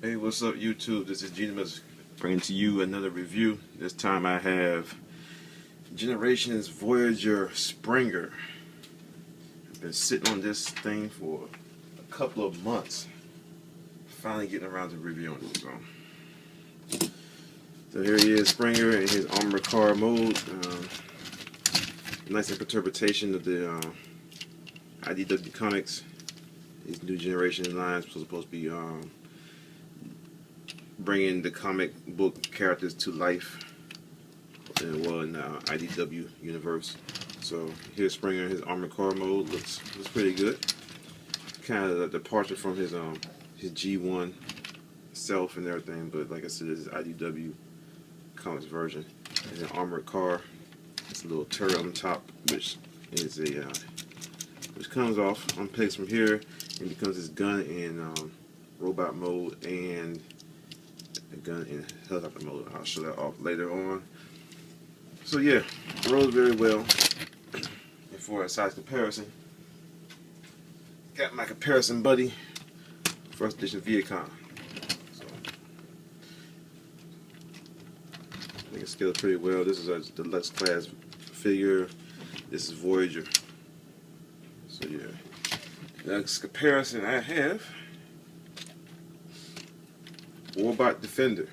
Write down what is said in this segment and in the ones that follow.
Hey, what's up YouTube? This is Genius bringing to you another review. This time I have Generations Voyager Springer. I've been sitting on this thing for a couple of months. Finally getting around to reviewing it. So here he is, Springer, in his armored car mode. Nice interpretation of the IDW comics. These new generation lines supposed to be bringing the comic book characters to life in the IDW universe. So here's Springer in his armored car mode. Looks pretty good. Kind of a departure from his G1 self and everything, but like I said, this is IDW comics version. It's an armored car. It's a little turret on top, which is which comes off, unpicks from here, and becomes his gun in robot mode and a gun in helicopter mode. I'll show that off later on. So yeah, it rolls very well. And for a size comparison, got my comparison buddy, first edition Viacom. So I think it scales pretty well. This is a deluxe class figure. This is Voyager. So yeah, next comparison I have Warbot Defender.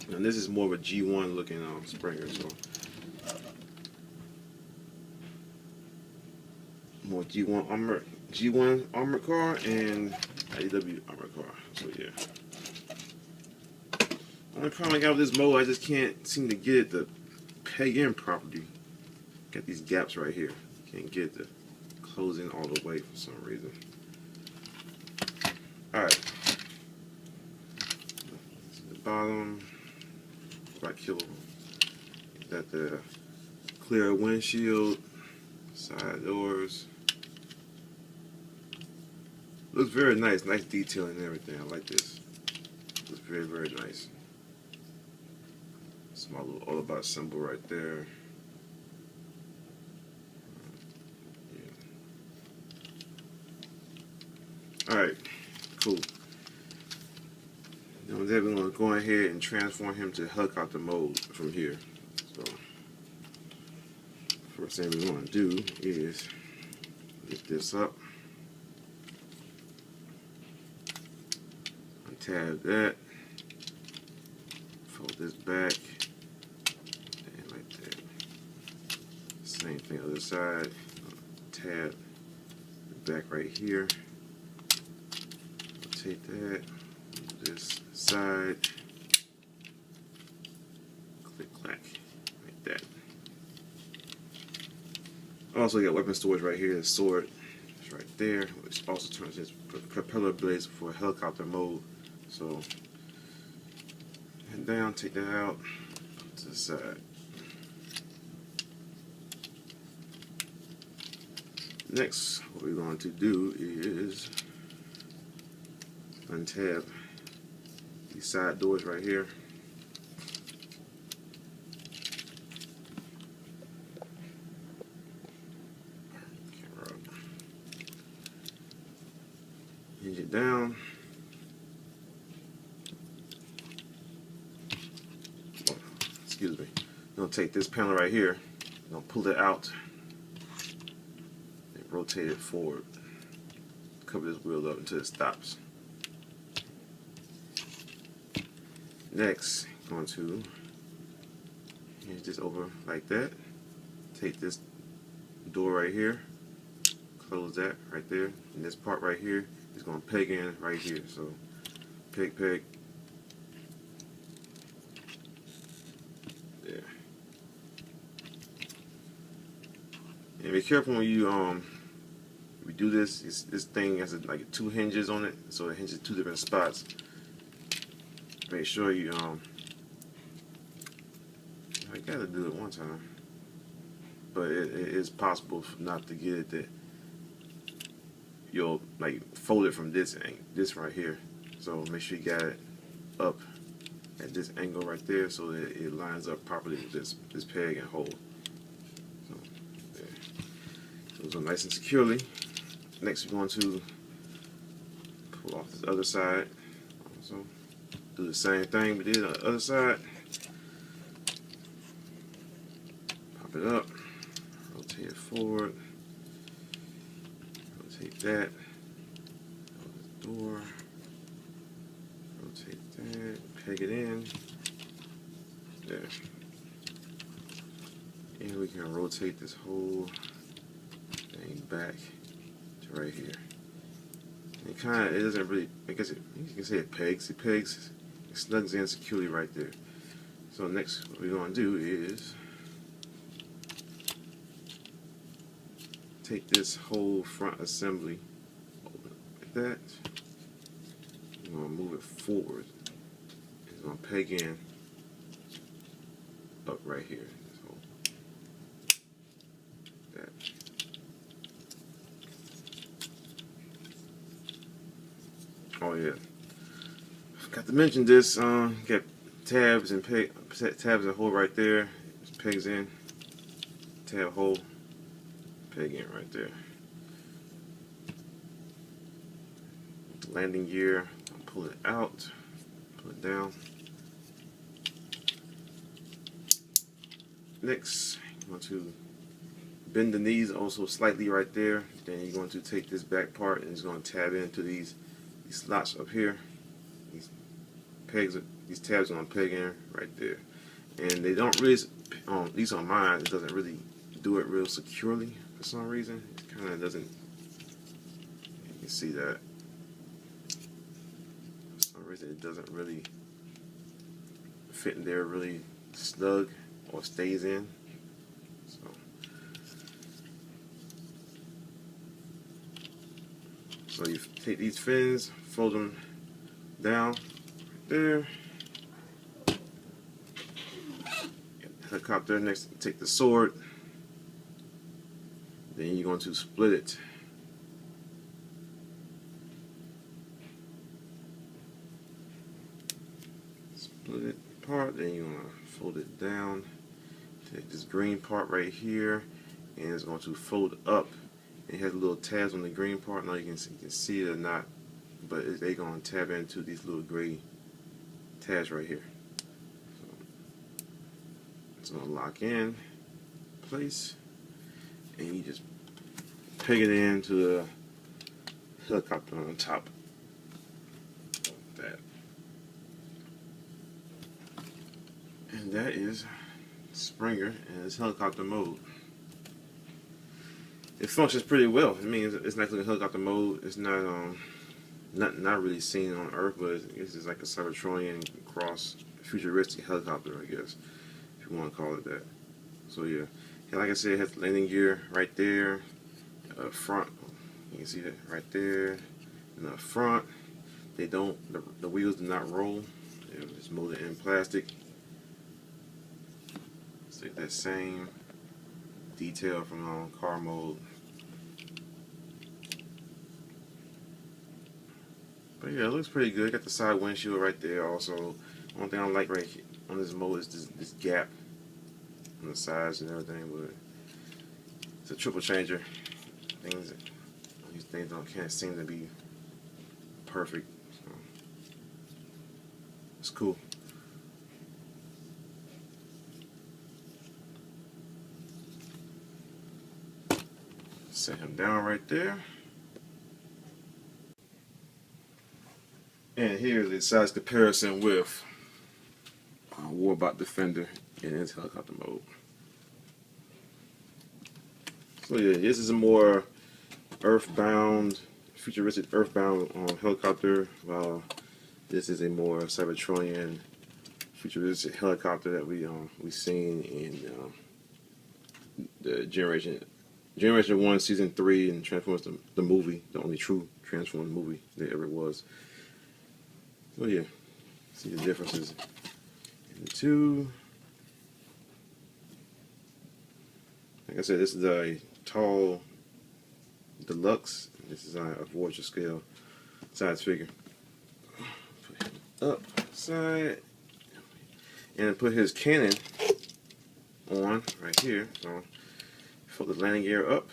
And this is more of a G1 looking Springer, so more G1 armored car and IDW armored car. So yeah. Only problem I got with this mode, I just can't seem to get it to peg in properly. Got these gaps right here. Can't get it to close in all the way for some reason. Alright. Bottom, quite killer. Got the clear windshield, side doors. Looks very nice detailing and everything. I like this. Looks very, very nice. Small little all about symbol right there. Yeah. Alright, cool. Now we're going to go ahead and transform him to helicopter mode from here. So, first thing we're going to do is lift this up, untab that, fold this back, and like that. Same thing other side, tab the back right here, rotate that. This side, click clack, like that. Also got weapon storage right here, the sword is right there, which also turns his propeller blades for helicopter mode. So head down, take that out, to the side. Next, what we're going to do is untab these side doors right here. Camera up. Hinge it down. Oh, excuse me. I'm gonna take this panel right here. I'm gonna pull it out and rotate it forward. Cover this wheel up until it stops. Next, I'm going to hinge this over like that. Take this door right here, close that right there, and this part right here is going to peg in right here. So, peg, there. And be careful when you do this. This thing has like 2 hinges on it, so it hinges 2 different spots. Make sure you I gotta do it one time, but it is possible not to get it that you'll like fold it from this right here. So make sure you got it up at this angle right there so that it lines up properly with this peg and hole. So there. Those are nice and securely. Next we're going to pull off this other side. So do the same thing we did on the other side. Pop it up, rotate it forward, rotate that, close the door, rotate that, peg it in, there. And we can rotate this whole thing back to right here. And it doesn't really, I guess you can say it pegs, it snugs in securely right there. So next what we're going to do is take this whole front assembly, open it like that. We're going to move it forward. It's going to peg in up right here. That. Oh yeah, forgot to mention this. Got tabs and tabs and hole right there. Just pegs in. Tab hole. Peg in right there. The landing gear. I'll pull it out. Pull it down. Next, I'm going to bend the knees also slightly right there. Then you're going to take this back part and it's going to tab into these slots up here. These pegs, these tabs are going to peg in right there. And they don't really, at least on mine, it doesn't really do it real securely for some reason. It kind of doesn't. You can see that. For some reason, it doesn't really fit in there really snug or stays in. So you take these fins, fold them down right there. Helicopter. Next, take the sword. Then you're going to split it. Split it apart. Then you're going to fold it down. Take this green part right here, and it's going to fold up. It has little tabs on the green part. Now you can see it or not, but they're going to tab into these little gray tabs right here. So it's going to lock in place, and you just peg it into the helicopter on top of that. And that is Springer and its helicopter mode. It functions pretty well. I mean, it's like a helicopter mode. It's not not really seen on Earth, but it's just like a Cybertronian cross futuristic helicopter, I guess, if you want to call it that. So yeah, and like I said, it has the landing gear right there, front. You can see that right there. And the front, they don't. The wheels do not roll. They're just molded in plastic. Let's take that same detail from car mode. But yeah, it looks pretty good. Got the side windshield right there also. One thing I like right here on this mode is this gap on the sides and everything, but it's a triple changer. These things can't seem to be perfect. So it's cool. Set him down right there. And here's the size comparison with Warbot Defender in its helicopter mode. So yeah, this is a more earthbound, futuristic earthbound helicopter, while this is a more Cybertronian, futuristic helicopter that we seen in the Generation 1, Season 3, and Transformers the movie, the only true Transformers movie there ever was. So yeah, see the differences in the two. Like I said, this is a tall deluxe. This is a Voyager scale size figure. Put him up side, and put his cannon on right here. So fold the landing gear up,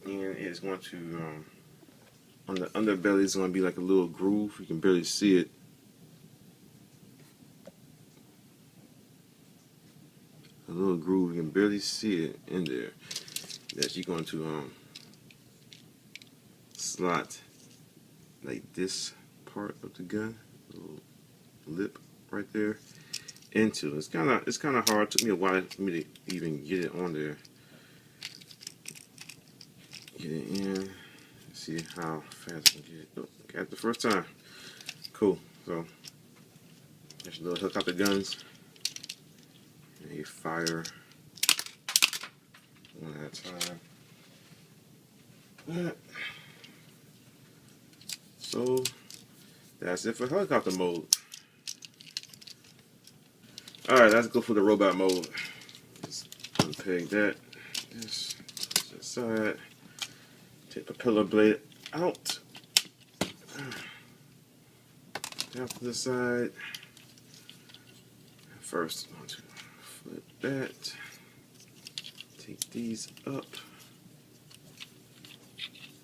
and it's going to On the underbelly, it's going to be like a little groove. You can barely see it. A little groove. You can barely see it in there. That you're going to slot like this part of the gun, little lip right there, into. It's kind of hard. It took me a while for me to even get it on there. Get it in. See how fast I can get it. Oh, got it the first time. Cool. So there's a little helicopter guns. And you fire one at a time. So that's it for helicopter mode. Alright, let's go for the robot mode. Just unpeg that. Just push that side. Take the propeller blade out. Down to the side. First, I'm going to flip that. Take these up.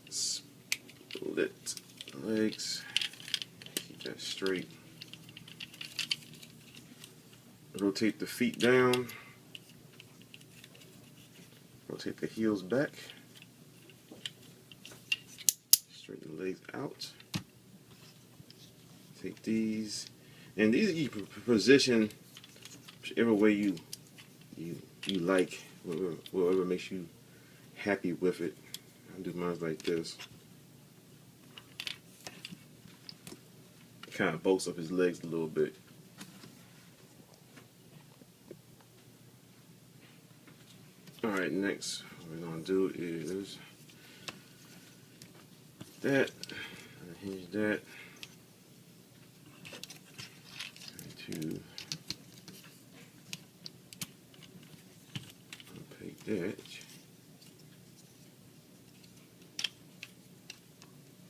Split the legs. Keep that straight. Rotate the feet down. Rotate the heels back. Straighten the legs out. Take these. And these you position whichever way you like, whatever makes you happy with it. I'll do mine like this. Kind of bolts up his legs a little bit. Alright, next what we're going to do is that, hinge that, to unpeg that,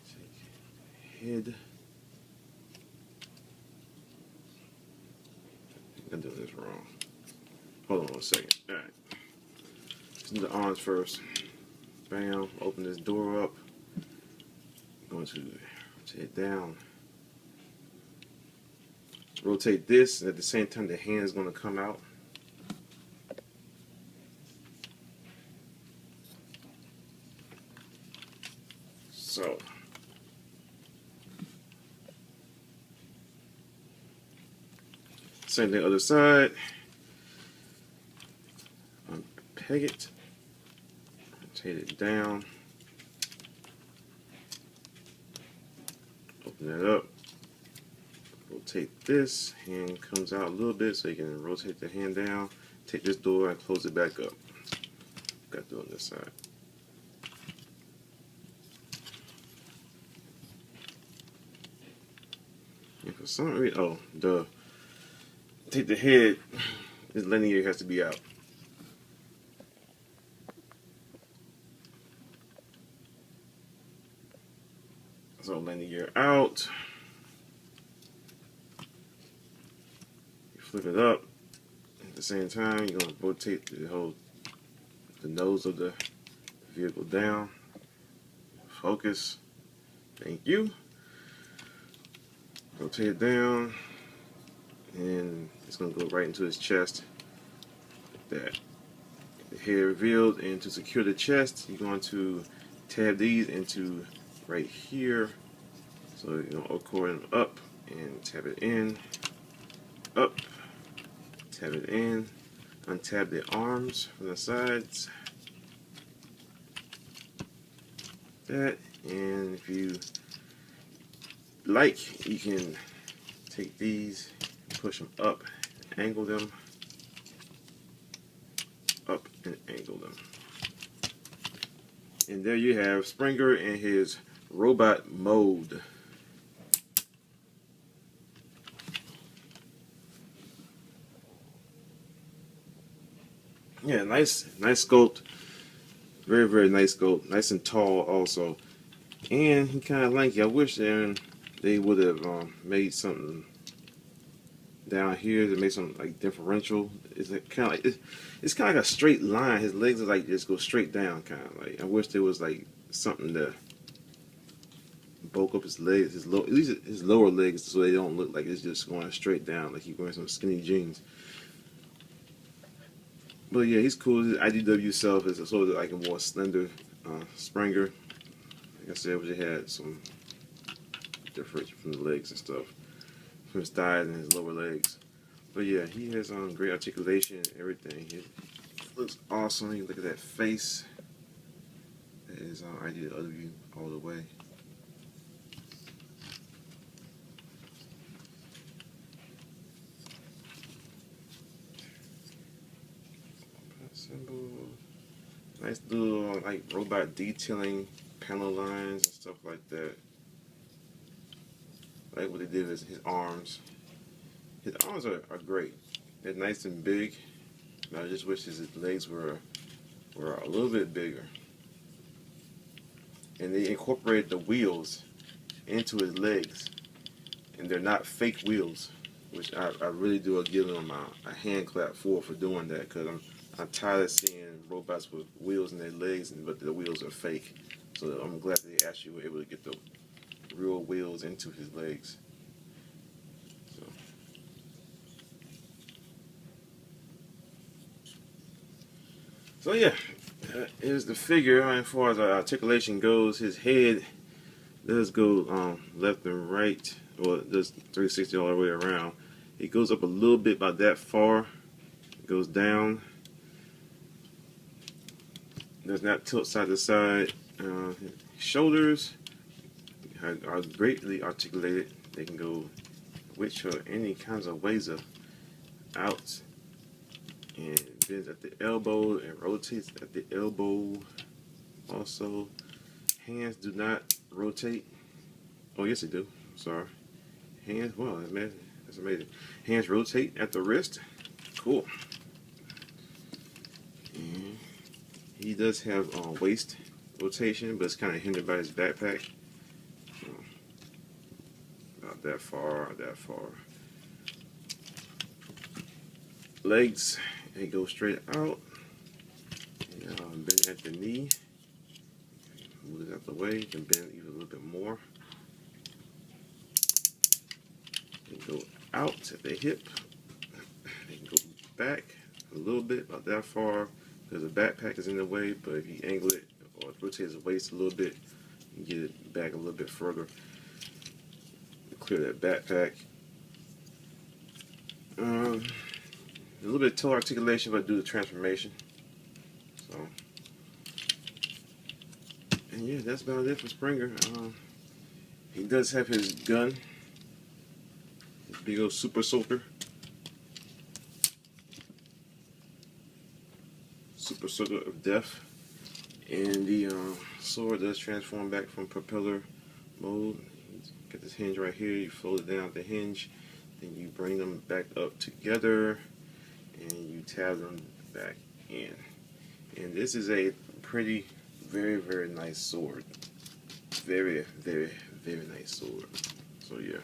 take head, I'm doing this wrong, hold on 1 second, alright. Do the arms first. Bam. Open this door up. I'm going to rotate it down. Rotate this, and at the same time, the hand is going to come out. So, same thing, other side. Unpeg it. Rotate it down. Open that up. Rotate this. Hand comes out a little bit so you can rotate the hand down. Take this door and close it back up. Got to do on this side. And for some reason, take the head. This linear has to be out. So linear out. You flip it up. At the same time, you're going to rotate the nose of the vehicle down. Focus. Thank you. Rotate it down. And it's going to go right into his chest. Like that. The head revealed. And to secure the chest, you're going to tab these into right here. So you're going to accord them up and tab it in. Up. Tab it in. Untab the arms from the sides. That. And if you like, you can take these, push them up, angle them. Up and angle them. And there you have Springer in his robot mode. Yeah, nice sculpt. Very, very nice sculpt. Nice and tall also. And he kind of lanky. I wish they would have made something down here to make something like differential. It's kind of like it's kind of like a straight line. His legs are like just go straight down, kind of like. I wish there was like something to bulk up his legs, at least his lower legs, so they don't look like it's just going straight down, like he's wearing some skinny jeans. But yeah, he's cool. His IDW self is sort of like a more slender Springer. Like I said, we had some difference from the legs and stuff, from his thighs and his lower legs. But yeah, he has great articulation and everything. He looks awesome. You look at that face. That is IDW all the way. Symbol. Nice little like robot detailing panel lines and stuff like that. Like what they did is his arms. His arms are great. They're nice and big. I just wish his legs were a little bit bigger. And they incorporated the wheels into his legs, and they're not fake wheels, which I really do give them a hand clap for doing that, because I'm tired of seeing robots with wheels in their legs, but the wheels are fake. So I'm glad that they actually were able to get the real wheels into his legs. So yeah, here's the figure. As far as articulation goes, his head does go left and right, or it does 360 all the way around. It goes up a little bit, about that far. It goes down. Does not tilt side to side. Shoulders are greatly articulated. They can go which or any kinds of ways out, and bends at the elbow and rotates at the elbow. Also, hands do not rotate. Oh yes, they do. Sorry, hands. Wow, that's amazing. Hands rotate at the wrist. Cool. And he does have waist rotation, but it's kind of hindered by his backpack. About that far, that far. Legs, they go straight out. Bend at the knee. Move it out the way. You can bend even a little bit more. They go out at the hip. They can go back a little bit, about that far, because the backpack is in the way. But if you angle it or rotate his waist a little bit, you can get it back a little bit further. Clear that backpack. A little bit of toe articulation, but do the transformation. So, and yeah, that's about it for Springer. He does have his gun, his big old super soaker. Super soaker of death. And the sword does transform back from propeller mode. Get this hinge right here, you fold it down at the hinge, then you bring them back up together, and you tab them back in. And this is a pretty, very, very nice sword. Very, very, very nice sword. So yeah.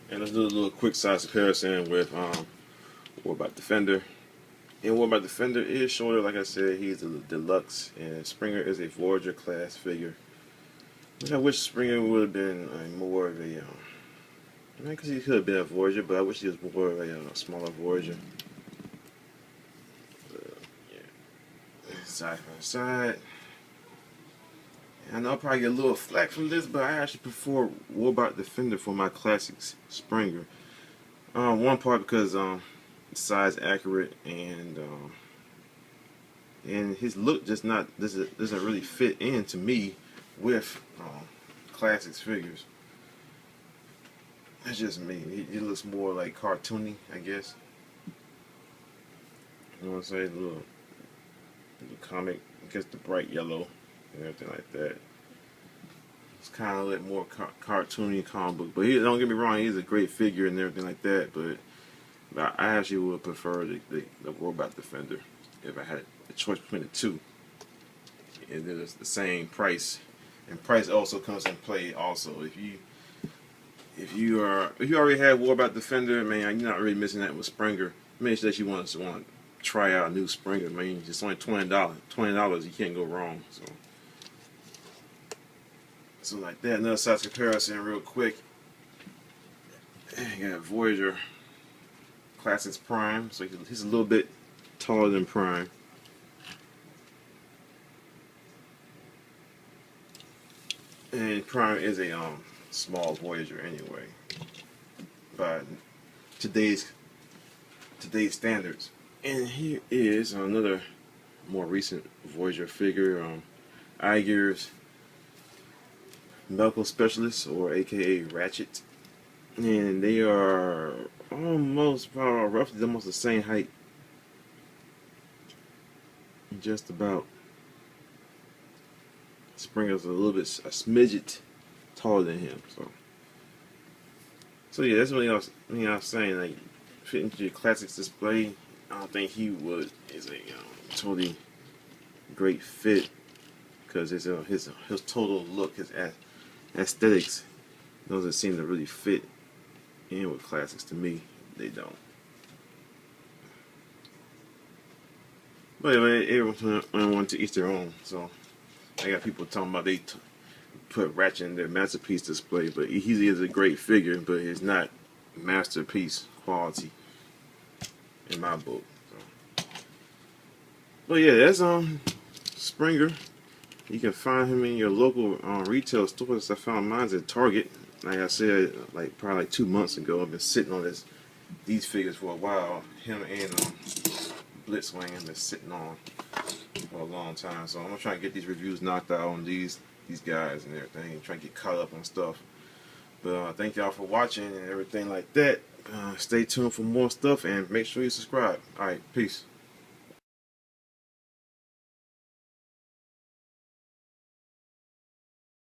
And let's do a little quick size comparison with Warback Defender. And Warback Defender is shorter, like I said, he's a deluxe, and Springer is a Voyager class figure. Which I wish Springer would have been more of a, because he could have been a Voyager, but I wish he was more of a smaller Voyager. Yeah. Side by side. And I know I'll probably get a little flack from this, but I actually prefer Warback Defender for my classics Springer. One part because size accurate, and his look just doesn't really fit in to me with classics figures. That's just me. He looks more like cartoony, I guess. You know what I'm saying? A little comic, I guess the bright yellow and everything like that. It's kind of a little more cartoony comic book. But don't get me wrong, he's a great figure and everything like that. But I actually would prefer the Warback Defender if I had a choice between the two. And then it's the same price. And price also comes in play. Also, if you already have Warback Defender, man, you're not really missing that with Springer. Make sure that you want to try out a new Springer. Man, it's only $20. $20, you can't go wrong. So So like that. Another size comparison real quick. You got Voyager Classics Prime. So he's a little bit taller than Prime. And Prime is a small Voyager anyway, by today's standards. And here is another more recent Voyager figure, Iger's medical specialist, or AKA Ratchet, and they are roughly almost the same height, just about. Springer's a smidget taller than him, so yeah, that's what I was saying. Like, fit into your classics display, I don't think he is a totally great fit, because his total look, his aesthetics doesn't seem to really fit in with classics to me. They don't. But anyway, everyone wants to each their own. So I got people talking about they put Ratchet in their masterpiece display, but he is a great figure, but it's not masterpiece quality in my book. So. But yeah, that's Springer. You can find him in your local retail stores. I found mine at Target. Like I said, probably 2 months ago. I've been sitting on these figures for a while. Him and Blitzwing I've been sitting on for a long time. So I'm gonna try to get these reviews knocked out on these guys and everything, and try to get caught up on stuff. But thank y'all for watching and everything like that. Stay tuned for more stuff, and make sure you subscribe. Alright, peace.